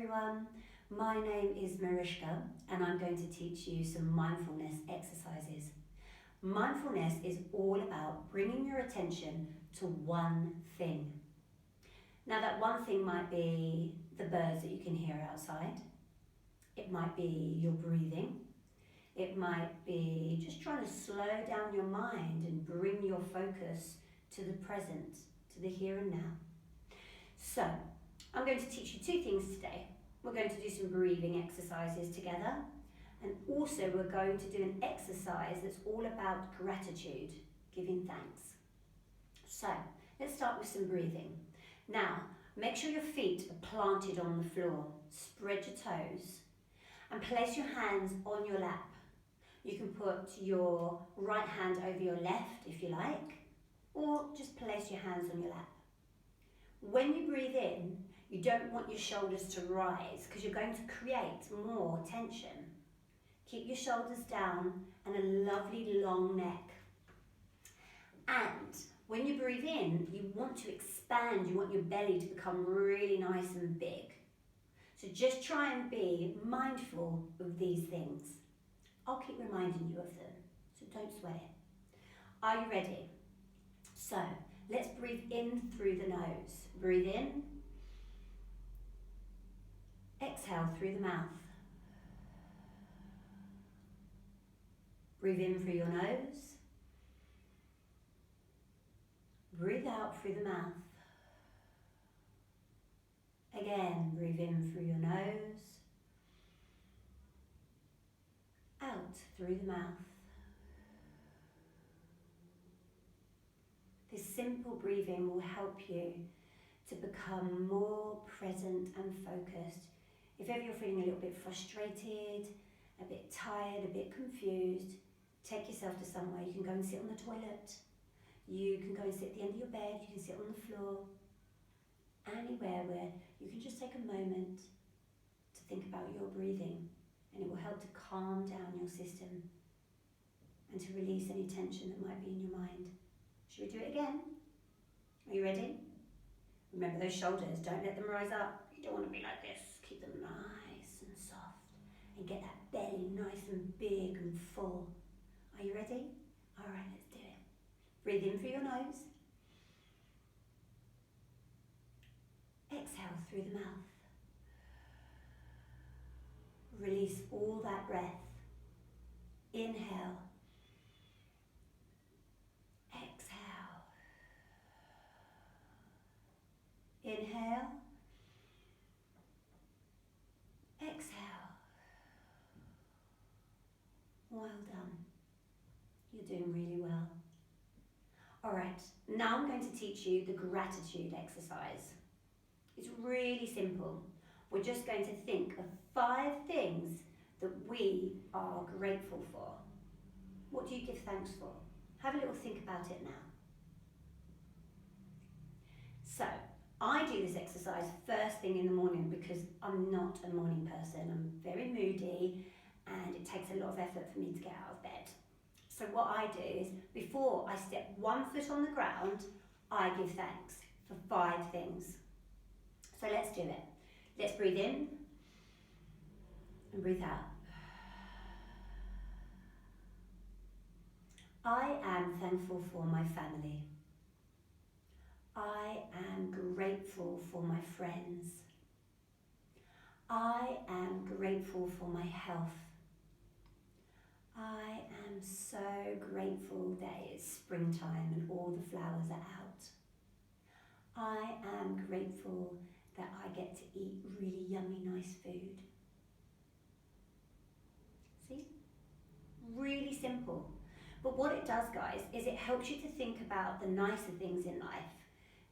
everyone, my name is Marishka and I'm going to teach you some mindfulness exercises. Mindfulness is all about bringing your attention to one thing. Now that one thing might be the birds that you can hear outside, it might be your breathing, it might be just trying to slow down your mind and bring your focus to the present, to the here and now. So, I'm going to teach you two things today. We're going to do some breathing exercises together, and also we're going to do an exercise that's all about gratitude, giving thanks. So, let's start with some breathing. Now, make sure your feet are planted on the floor. Spread your toes and place your hands on your lap. You can put your right hand over your left if you like, or just place your hands on your lap. When you breathe in, you don't want your shoulders to rise because you're going to create more tension. Keep your shoulders down and a lovely long neck. And when you breathe in, you want to expand, you want your belly to become really nice and big. So just try and be mindful of these things. I'll keep reminding you of them, so don't sweat it. Are you ready? So, let's breathe in through the nose. Breathe in. Exhale through the mouth. Breathe in through your nose. Breathe out through the mouth. Again, breathe in through your nose. Out through the mouth. This simple breathing will help you to become more present and focused. If ever you're feeling a little bit frustrated, a bit tired, a bit confused, take yourself to somewhere. You can go and sit on the toilet. You can go and sit at the end of your bed. You can sit on the floor. Anywhere where you can just take a moment to think about your breathing, and it will help to calm down your system and to release any tension that might be in your mind. Should we do it again? Are you ready? Remember those shoulders, don't let them rise up. You don't want to be like this. Keep them nice and soft and get that belly nice and big and full. Are you ready? All right, let's do it. Breathe in through your nose. Exhale through the mouth. Release all that breath. Inhale. Exhale. Inhale. Exhale. Well done. You're doing really well. All right, now I'm going to teach you the gratitude exercise. It's really simple. We're just going to think of 5 things that we are grateful for. What do you give thanks for? Have a little think about it now. So, I do this exercise first thing in the morning because I'm not a morning person. I'm very moody and it takes a lot of effort for me to get out of bed. So what I do is, before I step one foot on the ground, I give thanks for 5 things. So let's do it. Let's breathe in and breathe out. I am thankful for my family. I am grateful for my friends. I am grateful for my health. I am so grateful that it's springtime and all the flowers are out. I am grateful that I get to eat really yummy, nice food. See? Really simple. But what it does, guys, is it helps you to think about the nicer things in life.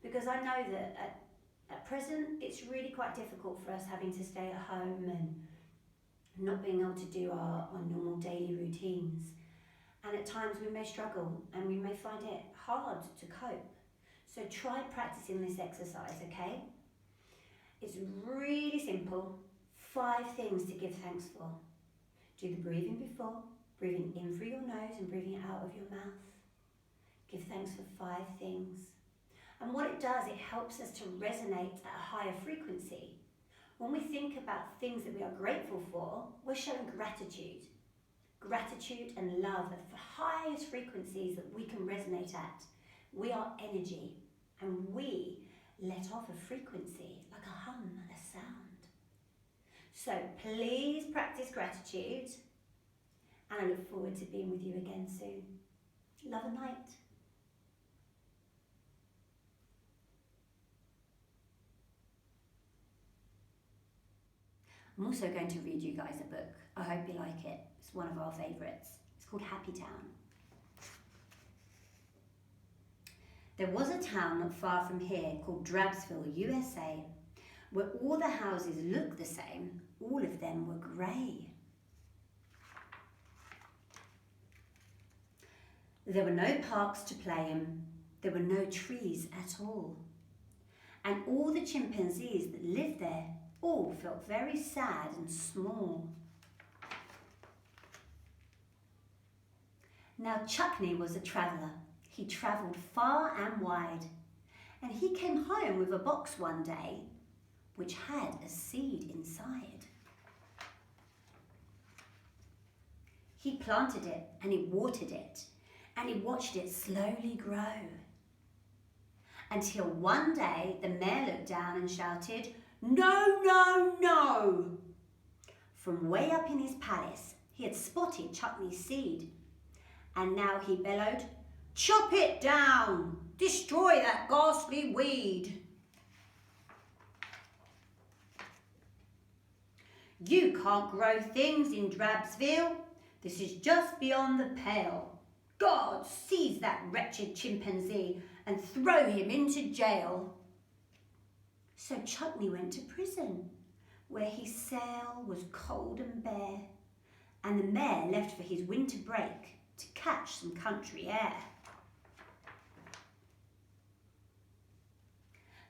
Because I know that at present, it's really quite difficult for us having to stay at home and not being able to do our normal daily routines. And at times we may struggle and we may find it hard to cope. So try practicing this exercise, okay? It's really simple. 5 things to give thanks for. Do the breathing before, breathing in through your nose and breathing out of your mouth. Give thanks for 5 things. And what it does, it helps us to resonate at a higher frequency. When we think about things that we are grateful for, we're showing gratitude. Gratitude and love are the highest frequencies that we can resonate at. We are energy, and we let off a frequency like a hum, a sound. So please practice gratitude, and I look forward to being with you again soon. Love and light. I'm also going to read you guys a book. I hope you like it. It's one of our favourites. It's called Happy Town. There was a town not far from here called Drabsville, USA, where all the houses looked the same. All of them were grey. There were no parks to play in. There were no trees at all. And all the chimpanzees that lived there all felt very sad and small. Now Chuckney was a traveller. He travelled far and wide, and he came home with a box one day which had a seed inside. He planted it and he watered it, and he watched it slowly grow. Until one day the mayor looked down and shouted, "No, no, no!" From way up in his palace, he had spotted Chuckney's seed, and now he bellowed, "Chop it down! Destroy that ghastly weed! You can't grow things in Drabsville. This is just beyond the pale. God, seize that wretched chimpanzee and throw him into jail." So Chuckney went to prison, where his cell was cold and bare, and the mayor left for his winter break to catch some country air.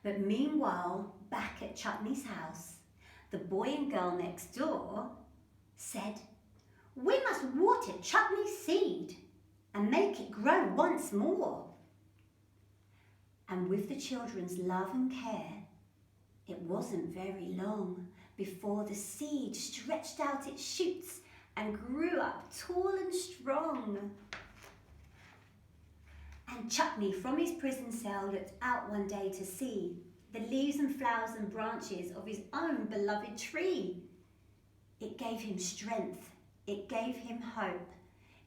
But meanwhile, back at Chuckney's house, the boy and girl next door said, "We must water Chuckney's seed and make it grow once more." And with the children's love and care, it wasn't very long before the seed stretched out its shoots and grew up tall and strong. And Chuckney from his prison cell looked out one day to see the leaves and flowers and branches of his own beloved tree. It gave him strength. It gave him hope.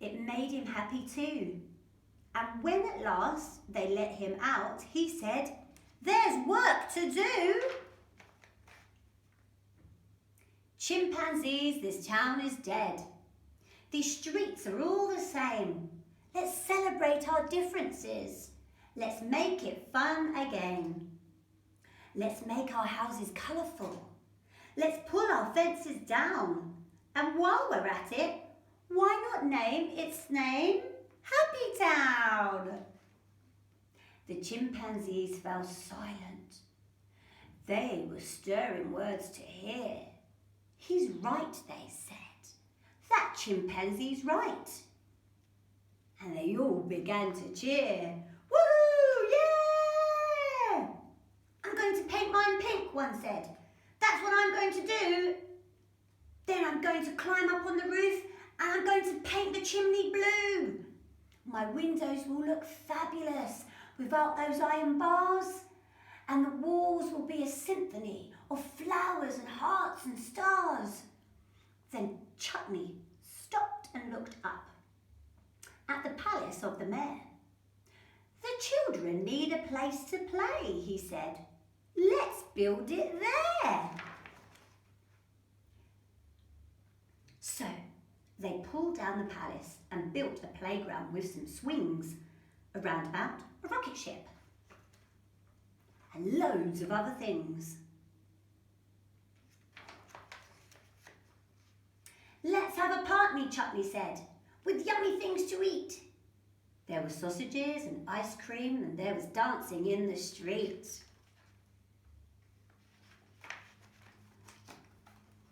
It made him happy too. And when at last they let him out, he said, "There's work to do." Chimpanzees, this town is dead. These streets are all the same. Let's celebrate our differences. Let's make it fun again. Let's make our houses colourful. Let's pull our fences down. And while we're at it, why not name its name Happy Town? The chimpanzees fell silent. They were stirring words to hear. "He's right," they said. "That chimpanzee's right." And they all began to cheer. "Woo, yeah!" "I'm going to paint mine pink," one said. "That's what I'm going to do. Then I'm going to climb up on the roof and I'm going to paint the chimney blue. My windows will look fabulous without those iron bars, and the walls will be a symphony of flowers and hearts and stars." Then Chuckney stopped and looked up at the palace of the mayor. "The children need a place to play," he said. "Let's build it there." So they pulled down the palace and built a playground with some swings, a roundabout, a rocket ship, and loads of other things. "Let's have a party," Chuckney said, "with yummy things to eat." There were sausages and ice cream, and there was dancing in the street.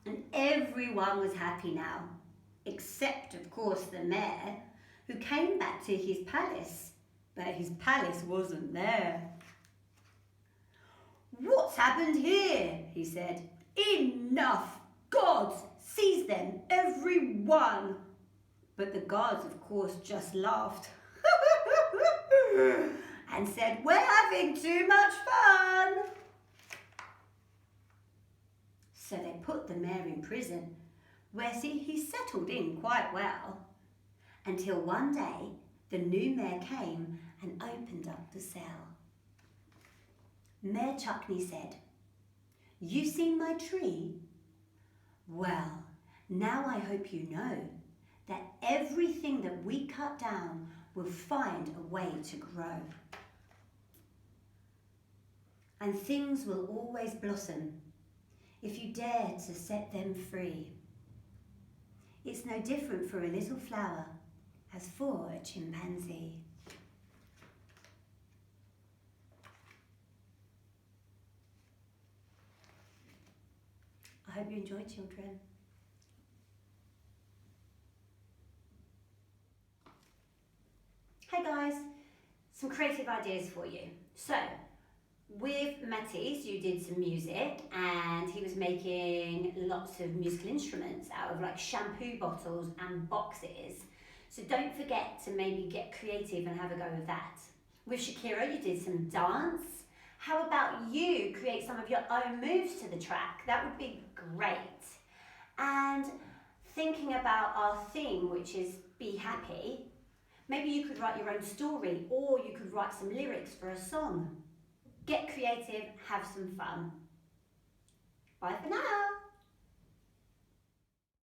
And everyone was happy now, except, of course, the mayor, who came back to his palace, but his palace wasn't there. "What's happened here?" he said. Enough! Gods, seize them, every one! But the guards, of course, just laughed and said, we're having too much fun. So they put the mayor in prison, where he settled in quite well, until one day the new mayor came and opened up the cell. Mayor Chuckney said, you seen my tree? Well, now I hope you know that everything that we cut down will find a way to grow. And things will always blossom if you dare to set them free. It's no different for a little flower as for a chimpanzee. I hope you enjoyed, children. Hey guys, some creative ideas for you. So, with Matisse, you did some music and he was making lots of musical instruments out of like shampoo bottles and boxes. So don't forget to maybe get creative and have a go with that. With Shakira, you did some dance. How about you create some of your own moves to the track? That would be great. And thinking about our theme, which is be happy, maybe you could write your own story or you could write some lyrics for a song. Get creative, have some fun. Bye for now.